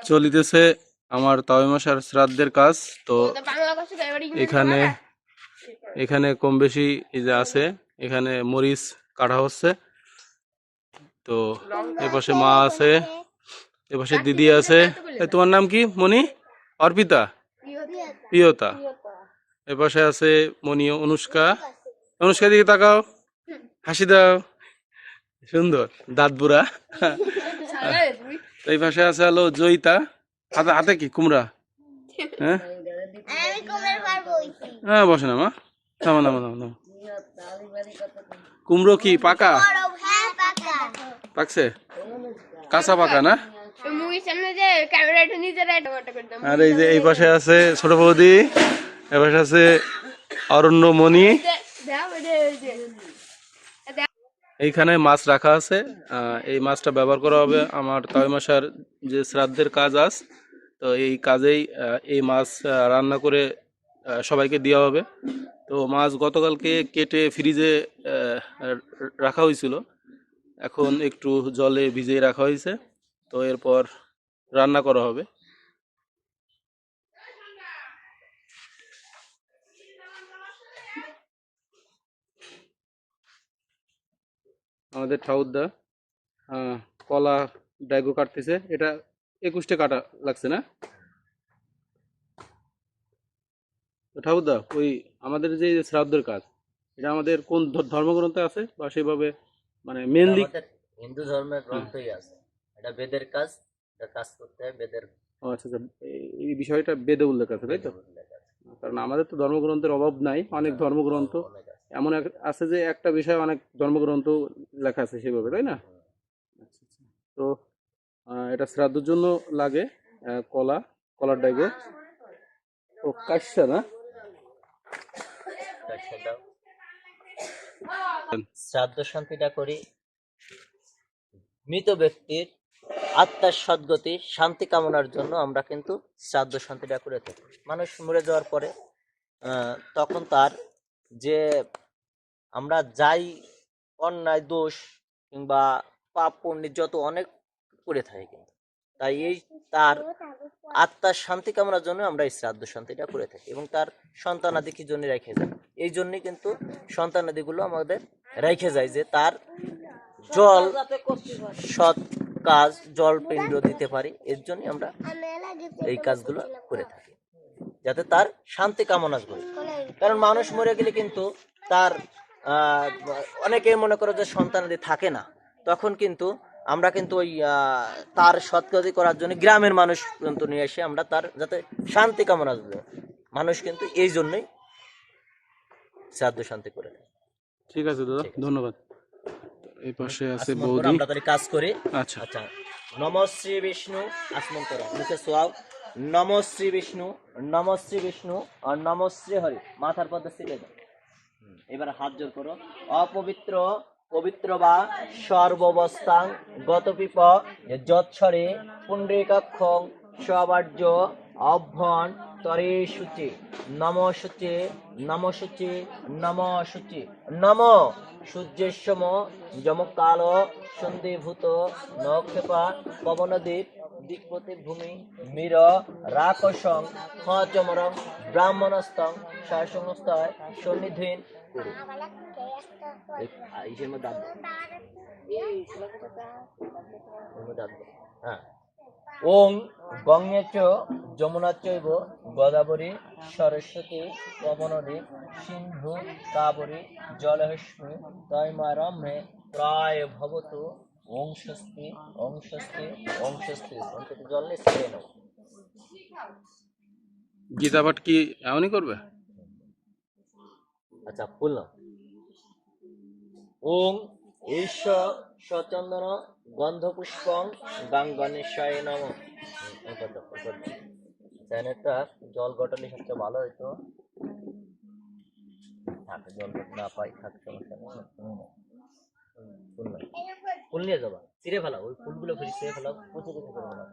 চলিতেছে আমার তাওয়ামশার শ্রাদ্ধের কাজ। তো এখানে এখানে কম বেশি এই যে আছে, এখানে মরিচ কাটা হচ্ছে। তো এপাশে মা আছে, এপাশে দিদি আছে। তোমার নাম কি? মনি? অর্পিতা? প্রিয়তা? এপাশে আছে মনি, অনুষ্কা। অনুষ্কা দিকে তাকাও, হাসি দাও, সুন্দর দাঁত বুড়া। এই পাশে আছে হলো জয়িতা। হাতে হাতে কি কুমড়া? হ্যাঁ হ্যাঁ, বসে না মা, নামো নামো নামো নামো। কুমড়ো কি পাকা? পাকছে? কাঁচা পাকা না? আর এই যে এই পাশে আছে ছোট বৌদি, এ পাশে আছে অরণ্য, মণি। এইখানে মাছ রাখা আছে, এই মাছটা ব্যবহার করা হবে আমার তাওয়ামশার যে শ্রাদ্ধের কাজ আজ। তো এই কাজেই এই মাছ রান্না করে সবাইকে দেওয়া হবে। তো মাছ গতকালকে কেটে ফ্রিজে রাখা হয়েছিল, এখন একটু জলে ভিজিয়ে রাখা হয়েছে। তো এরপর রান্না করা হবে। আমাদের ঠাউরদা কলা ডাইগো কাটতেছে। এটা 21টে কাটা লাগছে না? তো ঠাকুরদা, ওই আমাদের যে শ্রাদ্ধের কাজ, এটা আমাদের কোন ধর্মগ্রন্থে আছে বা সেভাবে মানে মেনলি? আমাদের হিন্দু ধর্মের গ্রন্থই আছে, এটা বেদের কাজ, এটা কাজ করতে হয় বেদের। ও আচ্ছা আচ্ছা, এই বিষয়টা বেদে উল্লেখ আছে, তাই তো? কারণ আমাদের তো ধর্মগ্রন্থের অভাব নাই, অনেক ধর্মগ্রন্থ এমন আছে যে একটা বিষয় অনেক ধর্মগ্রন্থ লেখা আছে সেভাবে, তাই না? আচ্ছা আচ্ছা। তো এটা শ্রাদ্ধের জন্য লাগে কলা, কলার ডাইগো। ও কাশসা না? শ্রাদ্ধ শান্তিটা করি মৃত ব্যক্তির আত্মার সদ্গতি শান্তি কামনার জন্য আমরা কিন্তু শ্রাদ্ধ শান্তিটা করে থাকি। মানুষ মরে যাওয়ার পরে তখন তার যে আমরা যাই অন্যায় দোষ কিংবা পাপ পুণ্য যত অনেক করে থাকি, কিন্তু তাই এই তার আত্মার শান্তি কামনার জন্য আমরা এই শ্রাদ্ধ শান্তিটা করে থাকি এবং তার সন্তানাদি কি জন্য রেখে যায়, এই জন্যই কিন্তু সন্তানাদিগুলো আমাদের রেখে যায় যে তার জল সৎ কাজ জল পিণ্ড দিতে পারি, এর জন্য আমরা এই কাজগুলো করে থাকি যাতে তার শান্তি কামনা করি। কারণ মানুষ মরে গেলে কিন্তু তার অনেকে মনে করে যে সন্তানাদি থাকে না, তখন কিন্তু আমরা কিন্তু ওই তার সৎকাজ করার জন্য গ্রামের মানুষ কিন্তু নিয়ে এসে আমরা তার যাতে শান্তি কামনা করি, মানুষ কিন্তু এই জন্যই শ্রাদ্ধ শান্তি করে দেয়। ঠিক আছে দাদা, ধন্যবাদ। এই পাশে আছে বৌদি, আমরা তাহলে কাজ করি। আচ্ছা আচ্ছা, নম শ্রী বিষ্ণু আসমন করো, মুখে সোয়াও নম শ্রী বিষ্ণু, নম শ্রী বিষ্ণু আর নম শ্রী হরি, মাথার পর্দা ছিটে দাও। এবার হাত জোর করো। অপবিত্র পবিত্র বা সর্ববস্থাং গতপিপ যৎসরে পুণ্ড্রিকাক্ষং সবার্য অভ্যন তরে সূচি নম সূচি নম সূচি নম সূচি নম সূর্যেশ্বম যমকাল সন্ধিভূত নক্ষেপা পবনদ্বীপ দিকপতি ভূমি মীর রাকসং খচমরং ব্রাহ্মণস্তং শাসনস্তয় সন্নিধিন করু। ইসের মধ্যে হ্যাঁ, ওং গঙ্গে চ যমুনা চৈব গোদাবরী সরস্বতী পবনদী সিন্ধু কাবরী জলহস্মি তৈমারম্ভে প্রায় ভবতু ওং স্বস্তি ওং স্বস্তি ওং স্বস্তি। অন্তত জল নিয়ে ছেড়ে নাও। গীতা পাঠ কি এমনই করবে? আচ্ছা, ফুল নাও। ওং ঈশ্বর সচন্দন গন্ধপুষ্পং গাঙ্গনেশায় নম। চ্যানেলটা জল গটালে সবচেয়ে ভালো হইতো, থাকে জল না পাই থাকে সমস্যা নেই। ফুল নিয়ে যাবা, ছিঁড়ে ফেলা ওই ফুলগুলো ফিরে ছিঁড়ে ফেলা, পচে পচে করবো না।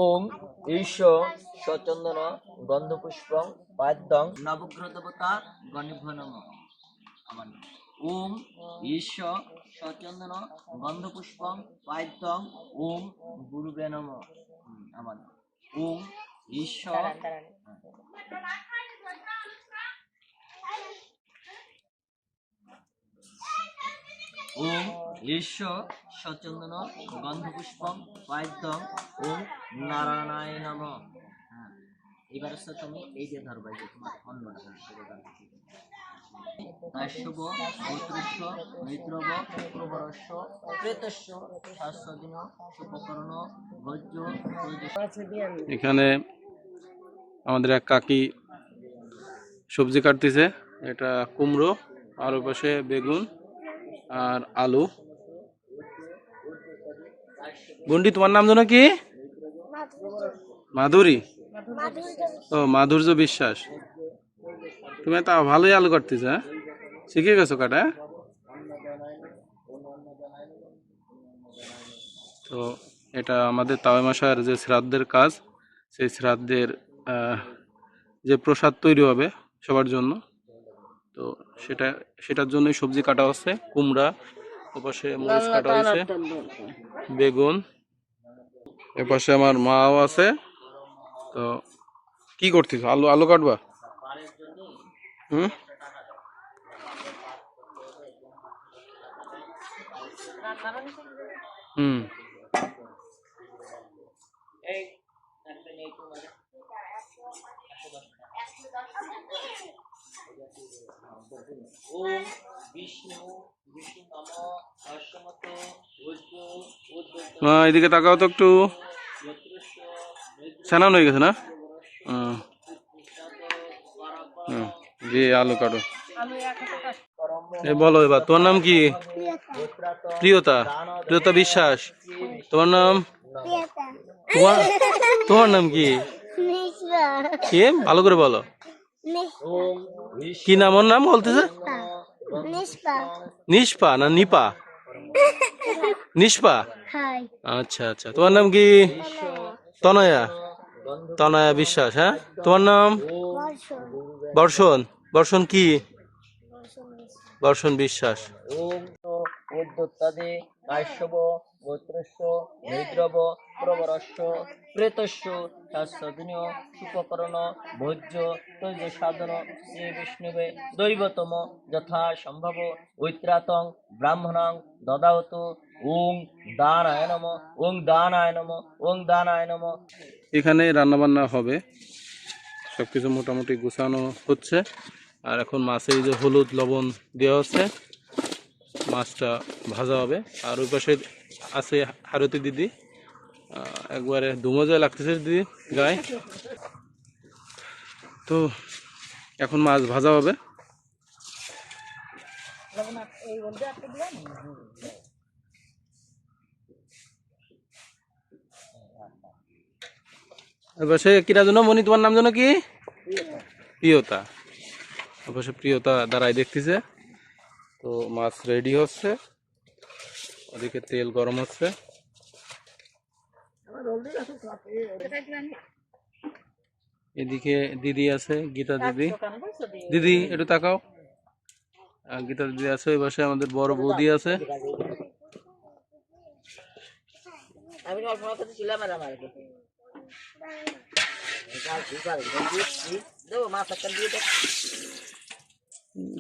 ওম ঈশ্বর সচন্দন গন্ধপুষ্পং পাদ্যং নবগ্রহ দেবতা গণিভ নম। আমার ওম ঈশ সচন্দন গন্ধপুষ্পং পাইত্যং ওম গুরুবে নমঃ। আবার ওম ঈশ ওম ঈশ সচন্দন গন্ধপুষ্পং পাইত্যং ওম নারায়ণায় নমঃ। হ্যাঁ, এবার হচ্ছে তুমি এই যে ধরবা, যে তোমার অন্যটা কাশ্যপ গোত্রস্য নৈত্রব প্রবরস্য প্রেতস্য শাশ্বদিন সুপকর্ণ ভোজ্য। এখানে আমাদের এক কাকি সবজি কাটতেছে, এটা কুমড়ো, আর ওই পাশে বেগুন আর আলু। বন্ডি, তোমার নাম যেন কি? মাধুরী। ও, মাধুর্য বিশ্বাস। তুমি তা ভালোই আলু কাটতেছ, হ্যাঁ? শিখে গেছো কাটা? তো এটা আমাদের তাওয়া মাসার যে শ্রাদ্ধের কাজ, সেই শ্রাদ্ধের যে প্রসাদ তৈরি হবে সবার জন্য, তো সেটার জন্যই সবজি কাটা হচ্ছে। কুমড়া, ওপাশে মরিচ কাটা হয়েছে, বেগুন, এপাশে আমার মাও আছে। তো কি করতেছ? আলু আলু কাটবা? হুম। হুম। ওম বিষ্ণু বিষ্ণু নমঃ অশ্বমত ভোজ্য উদ্যোত এদিকে তাকাও তো একটু। ছানানো হয়ে গেছে না? হুম, জি, আলু কাটো। বলো এবার, তোমার নাম কি? প্রিয়তা। প্রিয়তা বিশ্বাস। তোমার নাম? তোমার তোমার নাম কি? কি, ভালো করে বলো। কি নাম? ওর নাম বলতেছে নিষ্পা না নিপা? নিষ্পা। আচ্ছা আচ্ছা, তোমার নাম কি? তনয়া। তনয়া বিশ্বাস। হ্যাঁ, তোমার নাম? বর্ষণ। বর্ষণ কি? বর্ষণ বিশ্বাস। ওম উদ্যোত্তাদে কাশ্যপ গোত্রস্য নৈদ্রব প্রবরস্য প্রেতস্য শাশ্বদিন সুপকর্ণ ভোজ্য তৈজ সাধন শ্রী বিষ্ণুবে দৈবতম যথা সম্ভব ঐত্রাতং ব্রাহ্মণং দদাহতু। ওং দানায় নমঃ। ওং দানায় নমঃ। ওং দানায় নমঃ। এখানে রান্না বান্না হবে, সবকিছু মোটামুটি গুছানো হচ্ছে। আর এখন মাছে এই যে হলুদ লবণ দেওয়া হচ্ছে, মাছটা ভাজা হবে। আর ওই পাশে আছে হারতি দিদি, একবারে ধুমোজা লাগতেছে দিদি গায়ে। তো এখন মাছ ভাজা হবে। এপাশে কিরা জন্য মনি, তোমার নাম যেন কি? প্রিয়তা। অবশ্য প্রিয়তা দাঁড়াই দেখতেছে। তো মাছ রেডি হচ্ছে, ওদিকে তেল গরম হচ্ছে। এদিকে দিদি আছে, গীতা দিদি। দিদি একটু তাকাও। গীতা দিদি আছে, ওই পাশে আমাদের বড় বৌদি আছে।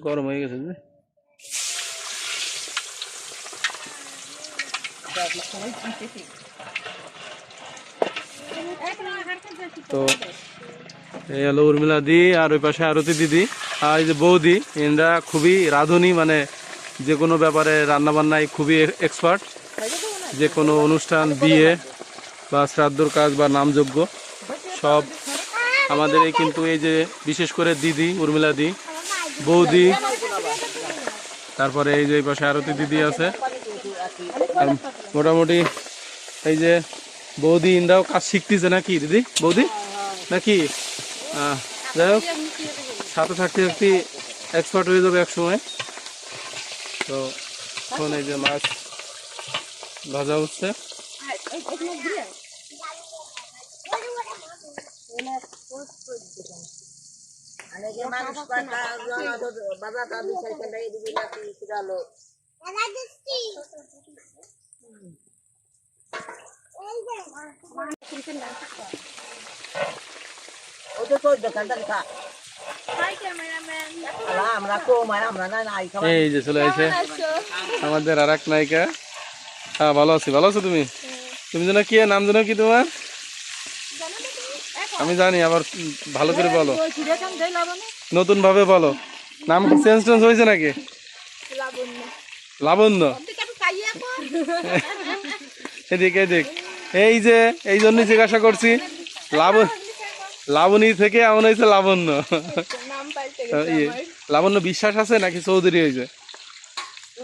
গরম হয়ে গেছে দিদি। তো এই হলো উর্মিলা দি, আর ওই পাশে আরতি দিদি, আর এই যে বৌদি। এরা খুবই রাঁধুনি, মানে যে কোনো ব্যাপারে রান্না বান্নায় খুবই এক্সপার্ট। যে কোনো অনুষ্ঠান, বিয়ে বা শ্রাদ্ধর কাজ বা নামযজ্ঞ সব আমাদের এই, কিন্তু এই যে বিশেষ করে দিদি উর্মিলা দি, বৌদি, তারপরে এই যে এই পাশে আরতি দিদি আছে। আর মোটামুটি এই যে বৌদি, ইন্দ্রাও কাজ শিখতেছে নাকি দিদি? বৌদি নাকি? যাই হোক, সাথে থাকতে থাকতে এক্সপার্ট হয়ে যাবে এক সময়। তো এখন এই যে মাছ ভাজা হচ্ছে। এই যে চলে আসে আমাদের আর এক নায়িকা। হ্যাঁ ভালো আছি, ভালো আছো তুমি? তুমি যেন কি নাম যেন কি তোমার? আমি জানি, আবার ভালো করে বলো, নতুন ভাবে বলো। নাম কি চেঞ্জ টেঞ্জ হয়েছে নাকি? লাবণ্য। এদিকে এদিক, এই যে এই জন্যই জিজ্ঞাসা করছি। লাবণী থেকে এমন হয়েছে লাবণ্য। লাবণ্য বিশ্বাস আছে নাকি চৌধুরী হয়েছে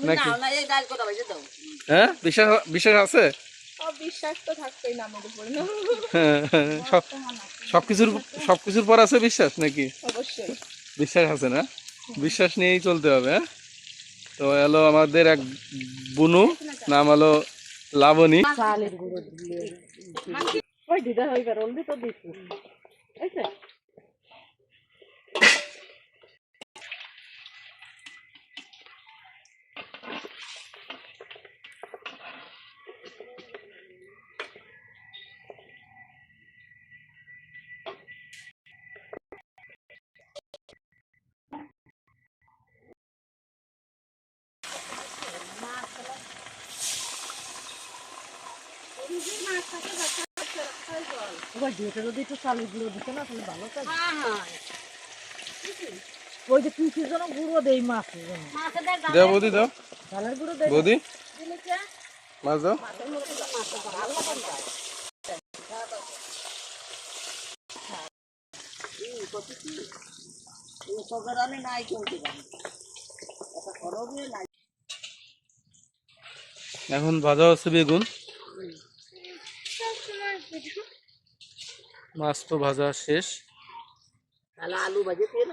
নাকি? হ্যাঁ বিশ্বাস, বিশ্বাস আছে। সবকিছুর সবকিছুর পর আছে বিশ্বাস নাকি? বিশ্বাস আছে না? বিশ্বাস নিয়েই চলতে হবে। হ্যাঁ, তো হলো আমাদের এক বুনু, নাম হলো লাবণী। দাও বৌদি, দাও বৌদি, মাছ দাও। এখন ভাজা হচ্ছে বেগুন, মাছ তো ভাজা শেষ। আলু ভাজে দিয়ে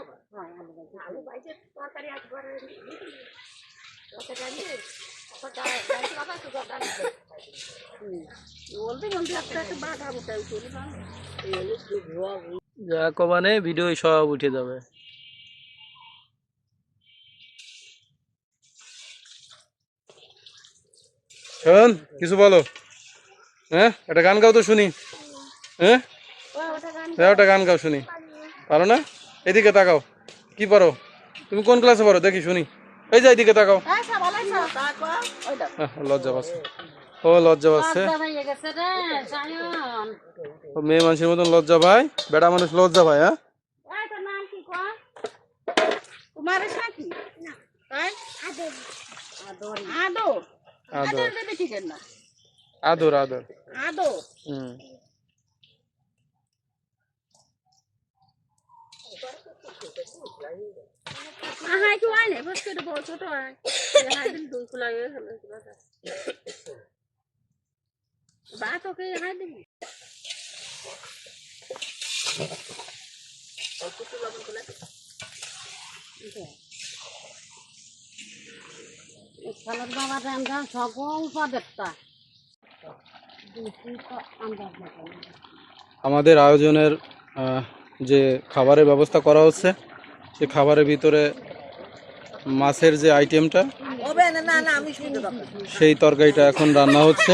যা কমানে ভিডিও সব উঠে যাবে। শোন কিছু বলো। হ্যাঁ একটা গান গাও তো শুনি। হ্যাঁ একটা গান গাও শুনি। পারো না? এদিকে তাকাও। কি পারো তুমি? কোন ক্লাসে পড়ো দেখি শুনি। এই যে এদিকে তাকাও। লজ্জা পাচ্ছে, ও লজ্জা পাচ্ছে। ও মেয়ে মানুষের মতন লজ্জা ভাই, বেটা মানুষ লজ্জা ভাই। হ্যাঁ আদর আদর আদর। হুম আমাদের আয়োজনের যে খাবারের ব্যবস্থা করা হচ্ছে, সে খাবারের ভিতরে মাছের যে আইটেমটা, সেই তরকারিটা এখন রান্না হচ্ছে।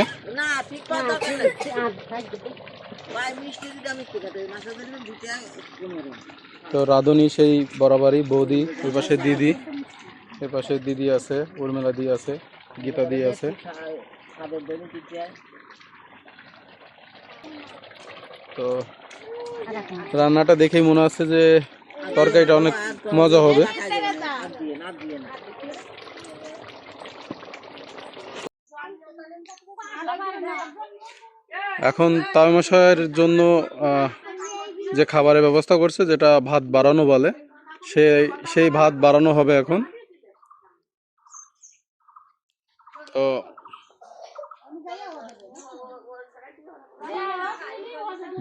তো রাঁধুনি সেই বরাবরই বৌদি, ওই পাশে দিদি, এ পাশে দিদি আছে, উর্মিলা দি আছে, গীতা দি আছে। তো রান্নাটা দেখেই মনে হচ্ছে যে তরকারিটা অনেক মজা হবে। এখন তাওমশাইয়ের জন্য যে খাবারের ব্যবস্থা করছে, যেটা ভাত বাড়ানো বলে, সেই ভাত বাড়ানো হবে এখন। তো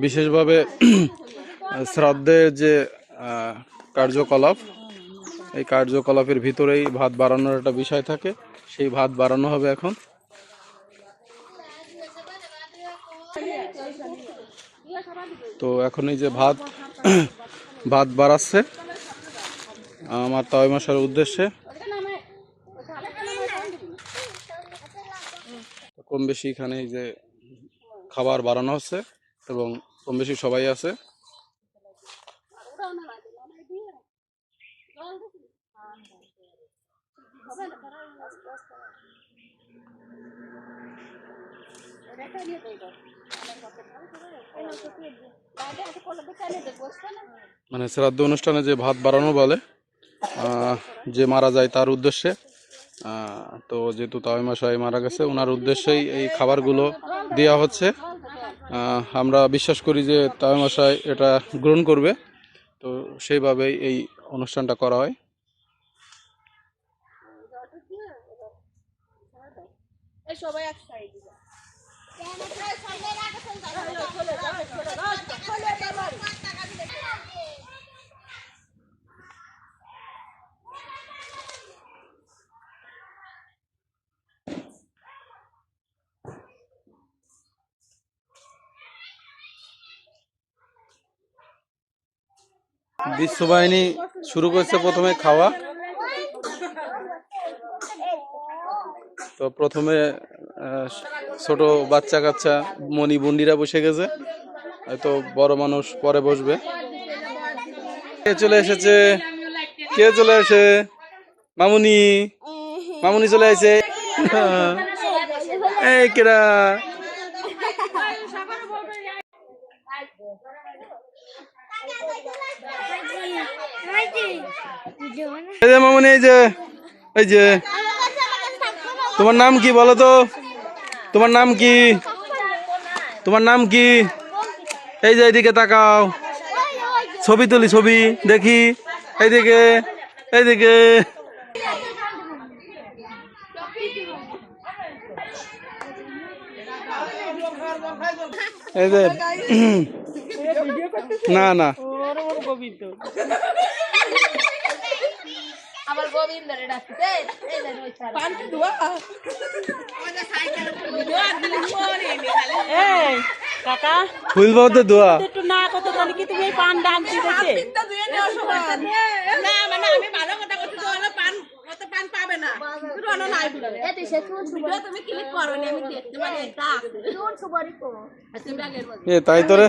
বিশেষভাবে শ্রাদ্ধের যে কার্যকলাপ, এই কার্যকলাপের ভিতরেই ভাত বাড়ানোর একটা বিষয় থাকে, সেই ভাত বাড়ানো হবে এখন। তো এখন এই যে ভাত বাড়াচ্ছে, আমার তাওই মশার উদ্দেশ্যে। কম বেশি এখানে এই যে খাবার বানানো হচ্ছে এবং কম বেশি সবাই আছে। মানে শ্রাদ্ধ অনুষ্ঠানে যে ভাত বাড়ানো বলে, যে মারা যায় তার উদ্দেশ্যে। তো যেহেতু তাওই মশাই মারা গেছে, ওনার উদ্দেশ্যেই এই খাবারগুলো দেওয়া হচ্ছে। আমরা বিশ্বাস করি যে তাওই মশাই এটা গ্রহণ করবে, তো সেইভাবেই এই অনুষ্ঠানটা করা হয়। বিশ্ববাহিনী শুরু করছে প্রথমে খাওয়া। তো প্রথমে ছোট বাচ্চা কাচ্চা মনি বন্ডিরা বসে গেছে, হয়তো বড় মানুষ পরে বসবে। কে চলে এসেছে? কে চলে আসে? মামুনি, মামুনি চলে আসে। এই কেডা? এই যে মামুনি, এই যে, এই যে, তোমার নাম কি বলো তো? তোমার নাম কি? তোমার নাম কি? এই যে এইদিকে তাকাও, ছবি তুলি, ছবি দেখি। এইদিকে, এইদিকে। এই যে, না না, আমার গোবিন্দ রে ডাকতে এই যে ওই ছাড়া পান দুয়া ওই যে সাইকেল দুয়া দিলে মরে নি খালি এই কাকা ফুলবাও তো দোয়া একটু না কত জানি কি তুমি এই পান দাম দিতে পিঠটা দুয়ে নাও সমান না মানে আমি ভালো কথা কইছি তো হলো পান কত পান পাবে না তুই অন নাই বলে এতে সে কোন সুবরি তুমি ক্লিক করো নি আমি দেখতে মানে এটা আছে কোন সুবরি কো তুমি ব্যাগের মধ্যে এ তাই তোরে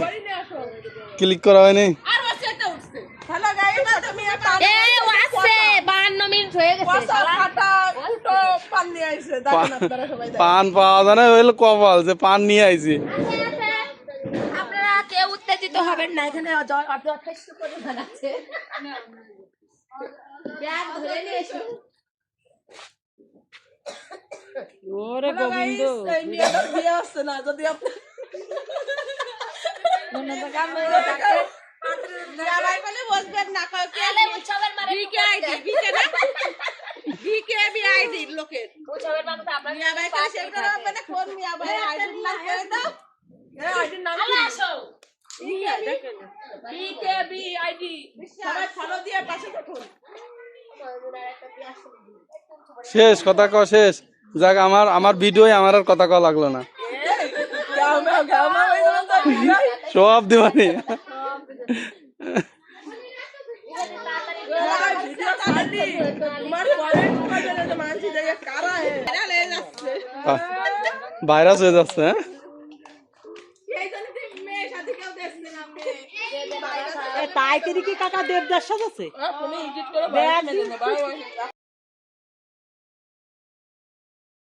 ক্লিক করা হয়নি। আর ওছে এটা উঠছে ভালো গায়ে না তুমি পান এ ওয়াছে 52 মিনিট হয়ে গেছে ওসা ফাটা ফুটো পান নিয়ে আইছে দেখেন আপনারা সবাই পান পাওয়া যায় না, হইলো কপাল যে পান নিয়ে আইছি। আপনারা কেউ উত্তেজিত হবেন না, এখানে যথেষ্ট পরিমাণ আছে। ব্যাগ ধরে নিয়ে এসো। ওরে গোবিন্দ এই মেয়েটার বিয়ে হচ্ছে না, যদি আপনি মনে তো কাম করে থাকে সবাই বলে বসবেন না কয় কে উৎসবের মারে বিকে না বিকে আইডি লোকের উৎসবের মারে তো আপনারা মিয়া ভাই কাছে করা হবে না, কোন মিয়া ভাই আইডির নাম করে দাও, এই আইডির নাম কি আসো বিকেবি আইডি সবাই ফলো দিয়ে পাশে উঠুন। শেষ কথা ক, শেষ যাক। আমার ভিডিওই আমার আর কথা কওয়া লাগলো না, সব দিবানি। ভাইরাস হয়ে যাচ্ছে। তাই কি কাকা দেবদাস সাজাচ্ছে?